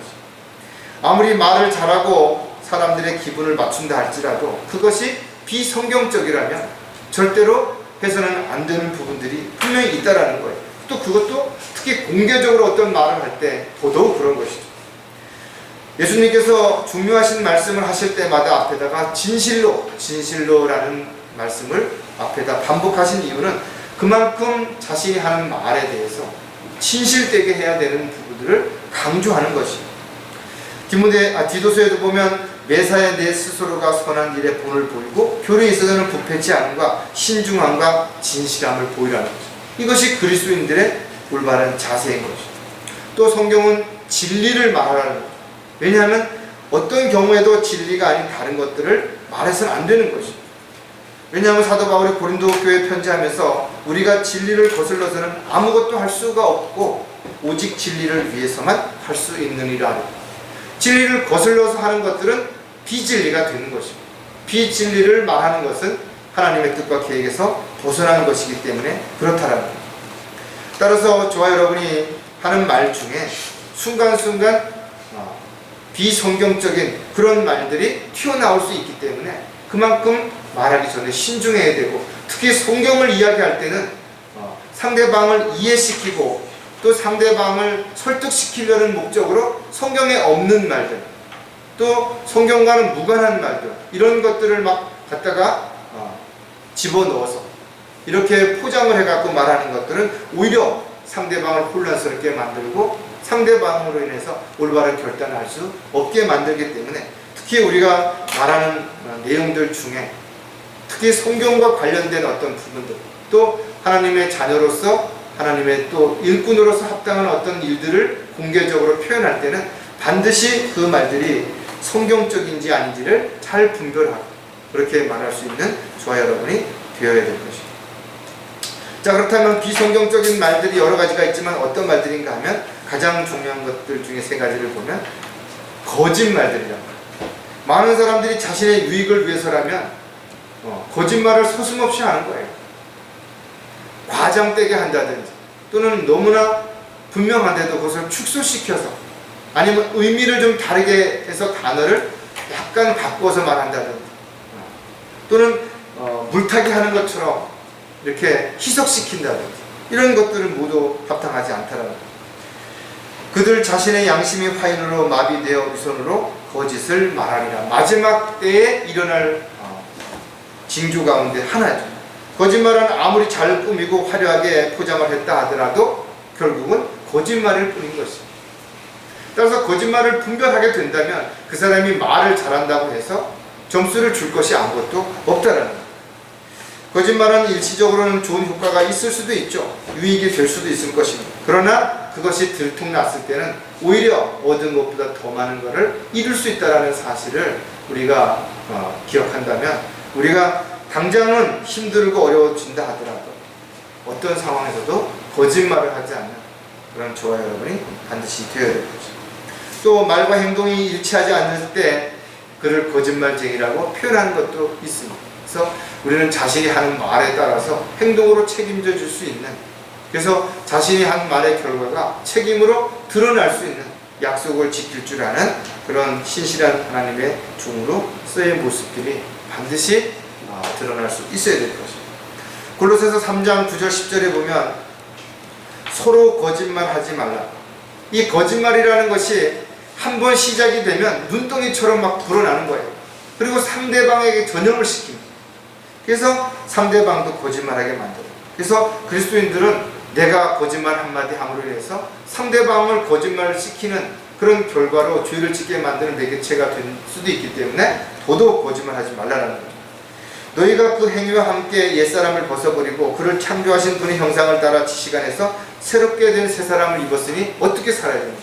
아무리 말을 잘하고 사람들의 기분을 맞춘다 할지라도 그것이 비성경적이라면 절대로 해서는 안 되는 부분들이 분명히 있다는 거예요. 또 그것도 특히 공개적으로 어떤 말을 할 때 더더욱 그런 것이죠. 예수님께서 중요하신 말씀을 하실 때마다 앞에다가 진실로라는 말씀을 앞에다 반복하신 이유는 그만큼 자신이 하는 말에 대해서 진실되게 해야 되는 부분들을 강조하는 것이에요. 디도서에도 보면 매사에 내 스스로가 선한 일에 본을 보이고 교리에 있어서는 부패치 않음과 신중함과 진실함을 보이라는 거죠. 이것이 그리스도인들의 올바른 자세인 것이죠. 또 성경은 진리를 말하라는 거죠. 왜냐하면 어떤 경우에도 진리가 아닌 다른 것들을 말해서는 안 되는 것이죠. 왜냐하면 사도 바울이 고린도 교회에 편지하면서 우리가 진리를 거슬러서는 아무것도 할 수가 없고 오직 진리를 위해서만 할 수 있느니라. 진리를 거슬러서 하는 것들은 비진리가 되는 것입니다. 비진리를 말하는 것은 하나님의 뜻과 계획에서 벗어나는 것이기 때문에 그렇다라는 겁니다. 따라서 저와 여러분이 하는 말 중에 순간순간 비성경적인 그런 말들이 튀어나올 수 있기 때문에 그만큼 말하기 전에 신중해야 되고 특히 성경을 이야기할 때는 상대방을 이해시키고 또 상대방을 설득시키려는 목적으로 성경에 없는 말들 또 성경과는 무관한 말들 이런 것들을 막 갖다가 집어넣어서 이렇게 포장을 해갖고 말하는 것들은 오히려 상대방을 혼란스럽게 만들고 상대방으로 인해서 올바른 결단을 할 수 없게 만들기 때문에 특히 우리가 말하는 내용들 중에 특히 성경과 관련된 어떤 부분들 또 하나님의 자녀로서 하나님의 또 일꾼으로서 합당한 어떤 일들을 공개적으로 표현할 때는 반드시 그 말들이 성경적인지 아닌지를 잘 분별하고 그렇게 말할 수 있는 저와 여러분이 되어야 될 것입니다. 자, 그렇다면 비성경적인 말들이 여러 가지가 있지만 어떤 말들인가 하면 가장 중요한 것들 중에 세 가지를 보면 거짓말들이란 말이에요. 많은 사람들이 자신의 유익을 위해서라면 거짓말을 서슴없이 하는 거예요. 과장되게 한다든지 또는 너무나 분명한데도 그것을 축소시켜서 아니면 의미를 좀 다르게 해서 단어를 약간 바꿔서 말한다든지 또는 물타기 하는 것처럼 이렇게 희석시킨다든지 이런 것들은 모두 합당하지 않다라는 거예요. 그들 자신의 양심이 화인으로 마비되어 위선으로 거짓을 말하리라. 마지막 때에 일어날 징조 가운데 하나죠. 거짓말은 아무리 잘 꾸미고 화려하게 포장을 했다 하더라도 결국은 거짓말일 뿐인 것입니다. 따라서 거짓말을 분별하게 된다면 그 사람이 말을 잘한다고 해서 점수를 줄 것이 아무것도 없다라는 거예요. 거짓말은 일시적으로는 좋은 효과가 있을 수도 있죠. 유익이 될 수도 있을 것입니다. 그러나 그것이 들통났을 때는 오히려 얻은 것보다 더 많은 것을 잃을 수 있다는 사실을 우리가 기억한다면 우리가 당장은 힘들고 어려워진다 하더라도 어떤 상황에서도 거짓말을 하지 않는 그런 저와 여러분이 반드시 되어야 될 것입니다. 또 말과 행동이 일치하지 않을 때 그를 거짓말쟁이라고 표현하는 것도 있습니다. 그래서 우리는 자신이 하는 말에 따라서 행동으로 책임져 줄 수 있는, 그래서 자신이 한 말의 결과가 책임으로 드러날 수 있는, 약속을 지킬 줄 아는 그런 신실한 하나님의 종으로 쓰인 모습들이 반드시 드러날 수 있어야 될 것입니다. 골로새서 3장 9절 10절에 보면 서로 거짓말하지 말라. 이 거짓말이라는 것이 한번 시작이 되면 눈덩이처럼 막 불어나는 거예요. 그리고 상대방에게 전염을 시킵니다. 그래서 상대방도 거짓말하게 만들어요. 그래서 그리스도인들은 내가 거짓말 한마디 함으로 인해서 상대방을 거짓말을 시키는 그런 결과로 죄를 짓게 만드는 매개체가 될 수도 있기 때문에 더더욱 거짓말하지 말라는 거예요. 너희가 그 행위와 함께 옛사람을 벗어버리고 그를 창조하신 분의 형상을 따라 지시간에서 새롭게 된 새 사람을 입었으니 어떻게 살아야 되는가?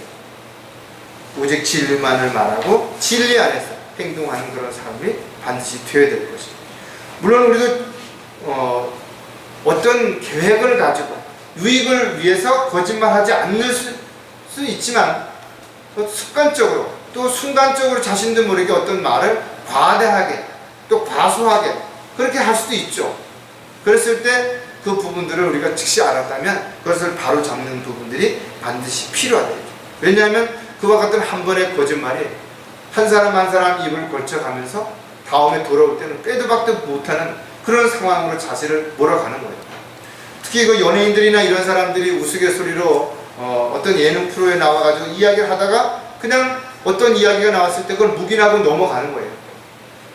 오직 진리만을 말하고 진리 안에서 행동하는 그런 사람이 반드시 되어야 될 것입니다. 물론 우리도 어떤 계획을 가지고 유익을 위해서 거짓말하지 않을 수 있지만 또 습관적으로 또 순간적으로 자신도 모르게 어떤 말을 과대하게 또 과소하게 그렇게 할 수도 있죠. 그랬을 때 그 부분들을 우리가 즉시 알았다면 그것을 바로 잡는 부분들이 반드시 필요하다. 왜냐하면 그와 같은 한 번의 거짓말이 한 사람 한 사람 입을 걸쳐가면서 다음에 돌아올 때는 빼도 박도 못하는 그런 상황으로 자신을 몰아가는 거예요. 특히 그 연예인들이나 이런 사람들이 우스갯소리로 어떤 예능 프로에 나와가지고 이야기를 하다가 그냥 어떤 이야기가 나왔을 때 그걸 묵인하고 넘어가는 거예요.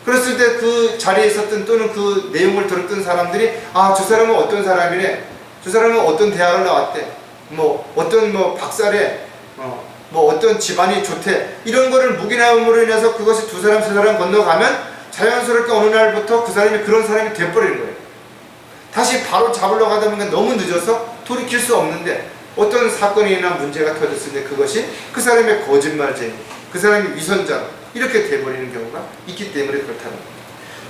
그랬을 때 그 자리에 있었던 또는 그 내용을 들었던 사람들이 아, 저 사람은 어떤 사람이래, 저 사람은 어떤 대학을 나왔대, 뭐 어떤 뭐 박사래, 뭐 어떤 집안이 좋대, 이런 거를 묵인함으로 인해서 그것이 두 사람 세 사람 건너가면 자연스럽게 어느 날부터 그 사람이 그런 사람이 돼버리는 거예요. 다시 바로 잡으려고 하다 보니까 너무 늦어서 돌이킬 수 없는데 어떤 사건이나 문제가 터졌을 때 그것이 그 사람의 거짓말쟁이, 그 사람의 위선자 이렇게 돼버리는 경우가 있기 때문에 그렇다는 겁니다.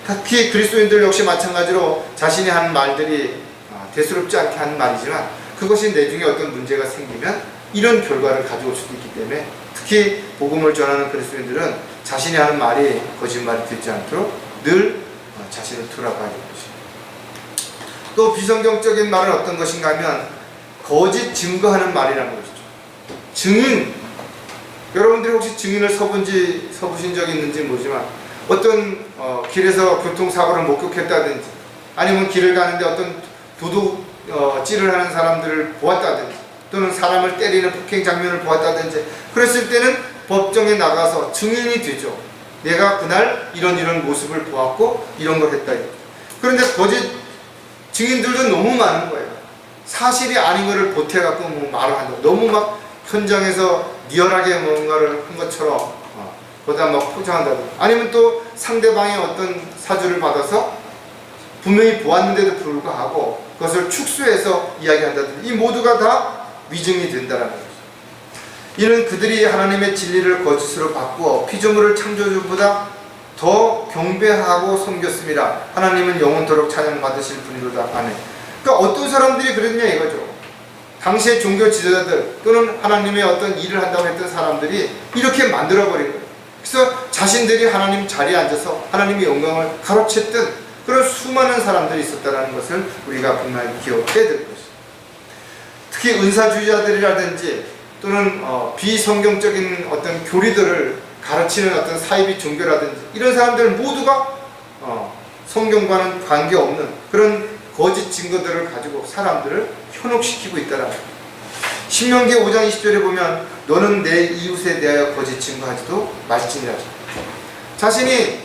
특히 그리스도인들 역시 마찬가지로 자신이 한 말들이 대수롭지 않게 하는 말이지만 그것이 내중에 어떤 문제가 생기면 이런 결과를 가져올 수도 있기 때문에 특히 복음을 전하는 그리스도인들은 자신이 하는 말이 거짓말이 되지 않도록 늘 자신을 돌아봐야 되는 것입니다. 또 비성경적인 말은 어떤 것인가 하면 거짓 증거하는 말이라는 것이죠. 증인, 여러분들이 혹시 증인을 서보신 적이 있는지 모르지만 어떤 길에서 교통사고를 목격했다든지 아니면 길을 가는데 어떤 도둑질을 하는 사람들을 보았다든지 또는 사람을 때리는 폭행 장면을 보았다든지 그랬을 때는 법정에 나가서 증인이 되죠. 내가 그날 이런 모습을 보았고 이런 걸 했다. 그런데 거짓 증인들도 너무 많은 거예요. 사실이 아닌 것을 보태갖고 뭐 말을 한다고 너무 막 현장에서 리얼하게 뭔가를 한 것처럼 거기다 막 포장한다든지 아니면 또 상대방의 어떤 사주를 받아서 분명히 보았는데도 불구하고 그것을 축소해서 이야기한다든지 이 모두가 다 위증이 된다는 거죠. 이는 그들이 하나님의 진리를 거짓으로 바꾸어 피조물을 창조주보다 더 경배하고 섬겼습니다. 하나님은 영원토록 찬양받으실 분이로다. 아멘. 그러니까 어떤 사람들이 그랬냐 이거죠. 당시의 종교 지도자들 또는 하나님의 어떤 일을 한다고 했던 사람들이 이렇게 만들어버린 거예요. 그래서 자신들이 하나님 자리에 앉아서 하나님의 영광을 가로챘던 그런 수많은 사람들이 있었다는 것을 우리가 분명히 기억해야 될 것입니다. 특히 은사주의자들이라든지 또는 비성경적인 어떤 교리들을 가르치는 어떤 사이비 종교라든지 이런 사람들 모두가 성경과는 관계없는 그런 거짓 증거들을 가지고 사람들을 현혹시키고 있다라는 거예요. 신명기 5장 20절에 보면 너는 내 이웃에 대하여 거짓 증거하지도 말지니라. 자신이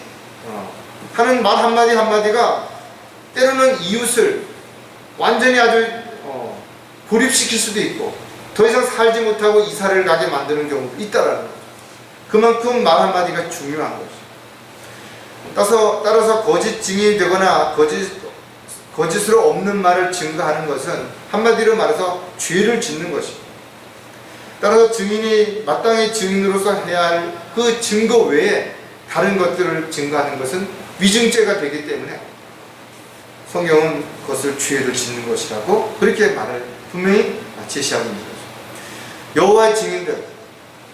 하는 말 한마디 한마디가 때로는 이웃을 완전히 아주 고립시킬 수도 있고 더 이상 살지 못하고 이사를 가게 만드는 경우도 있다라는 거죠. 그만큼 말 한마디가 중요한 거죠. 따라서 거짓 증인이 되거나 거짓으로 없는 말을 증거하는 것은 한마디로 말해서 죄를 짓는 것입니다. 따라서 증인이 마땅히 증인으로서 해야 할 그 증거 외에 다른 것들을 증거하는 것은 위증죄가 되기 때문에 성경은 그것을 죄를 짓는 것이라고 그렇게 말을 분명히 제시하고 있는 거죠. 여호와의 증인들,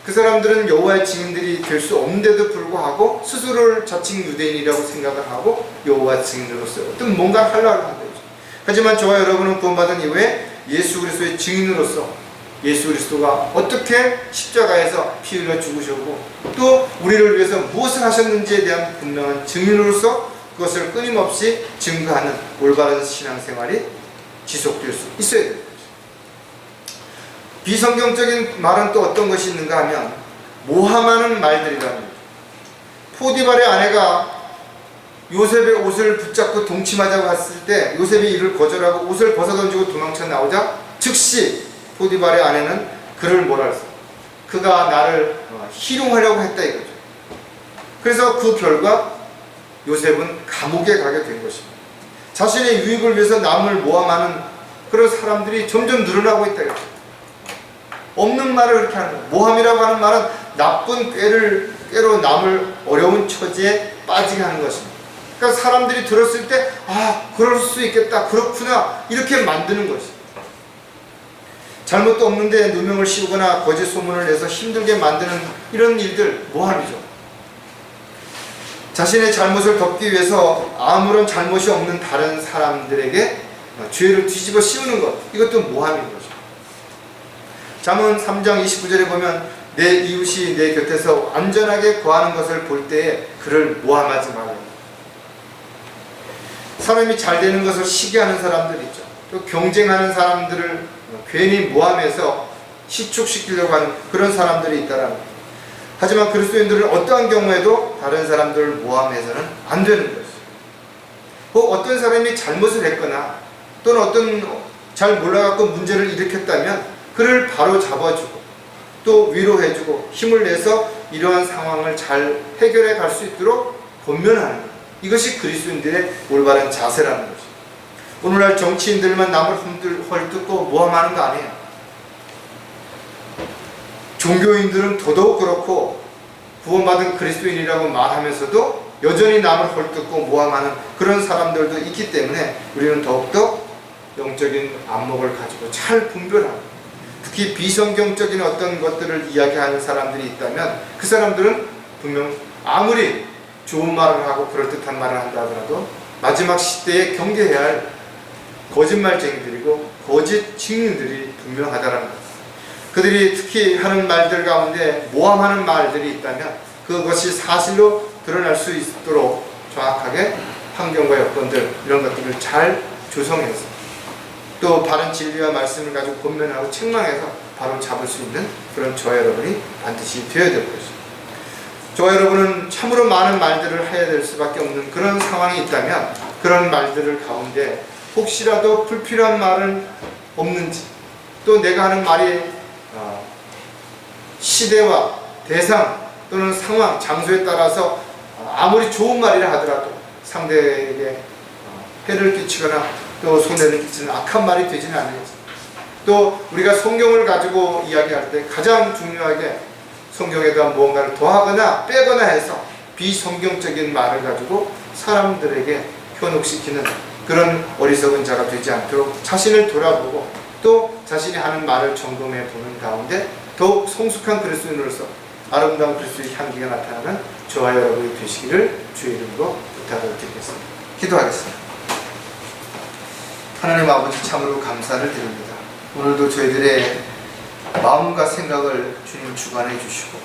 그 사람들은 여호와의 증인들이 될 수 없는데도 불구하고 스스로를 자칭 유대인이라고 생각을 하고 여호와의 증인으로서 어떤 뭔가를 하려고 하는 거죠. 하지만 저와 여러분은 구원받은 이후에 예수 그리스도의 증인으로서 예수 그리스도가 어떻게 십자가에서 피 흘려 죽으셨고 또 우리를 위해서 무엇을 하셨는지에 대한 분명한 증인으로서 그것을 끊임없이 증거하는 올바른 신앙생활이 지속될 수 있어야 됩니다. 비성경적인 말은 또 어떤 것이 있는가 하면 모함하는 말들이라는 거죠. 포디발의 아내가 요셉의 옷을 붙잡고 동침하자고 했을 때 요셉이 이를 거절하고 옷을 벗어던지고 도망쳐 나오자 즉시 포디발의 아내는 그를 뭐라 했어? 그가 나를 희롱하려고 했다 이거죠. 그래서 그 결과 요셉은 감옥에 가게 된 것입니다. 자신의 유익을 위해서 남을 모함하는 그런 사람들이 점점 늘어나고 있다 이거죠. 없는 말을 그렇게 하는 거예요. 모함이라고 하는 말은 나쁜 꾀로 남을 어려운 처지에 빠지게 하는 것입니다. 그러니까 사람들이 들었을 때 그럴 수 있겠다, 그렇구나 이렇게 만드는 것입니다. 잘못도 없는데 누명을 씌우거나 거짓 소문을 내서 힘들게 만드는 이런 일들 모함이죠. 자신의 잘못을 덮기 위해서 아무런 잘못이 없는 다른 사람들에게 죄를 뒤집어 씌우는 것, 이것도 모함인 거죠. 잠언 3장 29절에 보면 내 이웃이 내 곁에서 안전하게 거하는 것을 볼 때에 그를 모함하지 말라. 사람이 잘 되는 것을 시기하는 사람들 있죠. 또 경쟁하는 사람들을 괜히 모함해서 시축시키려고 하는 그런 사람들이 있다라는 거예요. 하지만 그리스도인들은 어떠한 경우에도 다른 사람들을 모함해서는 안 되는 것이죠. 어떤 사람이 잘못을 했거나 또는 어떤 잘 몰라갖고 문제를 일으켰다면 그를 바로 잡아주고 또 위로해주고 힘을 내서 이러한 상황을 잘 해결해 갈 수 있도록 권면하는 것. 이것이 그리스도인들의 올바른 자세라는 거죠. 오늘날 정치인들만 남을 헐뜯고 모함하는 거 아니에요. 종교인들은 더더욱 그렇고 구원받은 그리스도인이라고 말하면서도 여전히 남을 헐뜯고 모함하는 그런 사람들도 있기 때문에 우리는 더욱더 영적인 안목을 가지고 잘 분별하고 특히 비성경적인 어떤 것들을 이야기하는 사람들이 있다면 그 사람들은 분명 아무리 좋은 말을 하고 그럴듯한 말을 한다 하더라도 마지막 시대에 경계해야 할 거짓말쟁이들이고 거짓 증인들이 분명하다는 것. 그들이 특히 하는 말들 가운데 모함하는 말들이 있다면 그것이 사실로 드러날 수 있도록 정확하게 환경과 여건들 이런 것들을 잘 조성해서 또 바른 진리와 말씀을 가지고 권면하고 책망해서 바로 잡을 수 있는 그런 저와 여러분이 반드시 되어야 될 것입니다. 저와 여러분은 참으로 많은 말들을 해야 될 수밖에 없는 그런 상황이 있다면 그런 말들을 가운데 혹시라도 불필요한 말은 없는지 또 내가 하는 말이 시대와 대상 또는 상황, 장소에 따라서 아무리 좋은 말이라 하더라도 상대에게 해를 끼치거나 또 손해를 끼치는 악한 말이 되지는 않는지 또 우리가 성경을 가지고 이야기할 때 가장 중요하게 성경에다 무언가를 더하거나 빼거나 해서 비성경적인 말을 가지고 사람들에게 현혹시키는 그런 어리석은 자가 되지 않도록 자신을 돌아보고 또 자신이 하는 말을 점검해 보는 가운데 더욱 성숙한 그리스도인으로서 아름다운 그리스도의 향기가 나타나는 저와 여러분이 되시기를 주의 이름으로 부탁을 드리겠습니다. 기도하겠습니다. 하나님 아버지 참으로 감사를 드립니다. 오늘도 저희들의 마음과 생각을 주님 주관해 주시고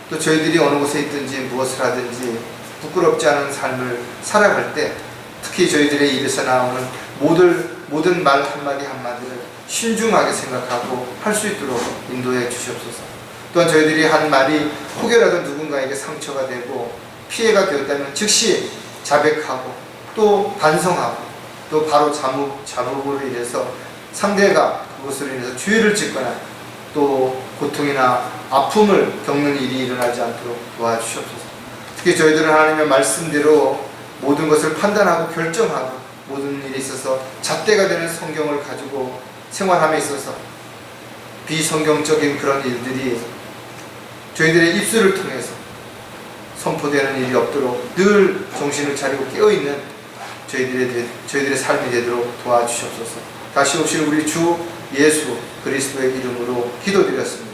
또 저희들이 어느 곳에 있든지 무엇을 하든지 부끄럽지 않은 삶을 살아갈 때 특히 저희들의 입에서 나오는 모든 말 한마디 한마디를 신중하게 생각하고 할 수 있도록 인도해 주시옵소서. 또한 저희들이 한 말이 혹여라도 누군가에게 상처가 되고 피해가 되었다면 즉시 자백하고 또 반성하고 또 바로 자복으로 인해서 상대가 그것으로 인해서 죄를 짓거나 또 고통이나 아픔을 겪는 일이 일어나지 않도록 도와주시옵소서. 특히 저희들은 하나님의 말씀대로 모든 것을 판단하고 결정하고 모든 일에 있어서 잣대가 되는 성경을 가지고 생활함에 있어서 비성경적인 그런 일들이 저희들의 입술을 통해서 선포되는 일이 없도록 늘 정신을 차리고 깨어있는 저희들의 삶이 되도록 도와주시옵소서. 다시 오실 우리 주 예수 그리스도의 이름으로 기도드렸습니다.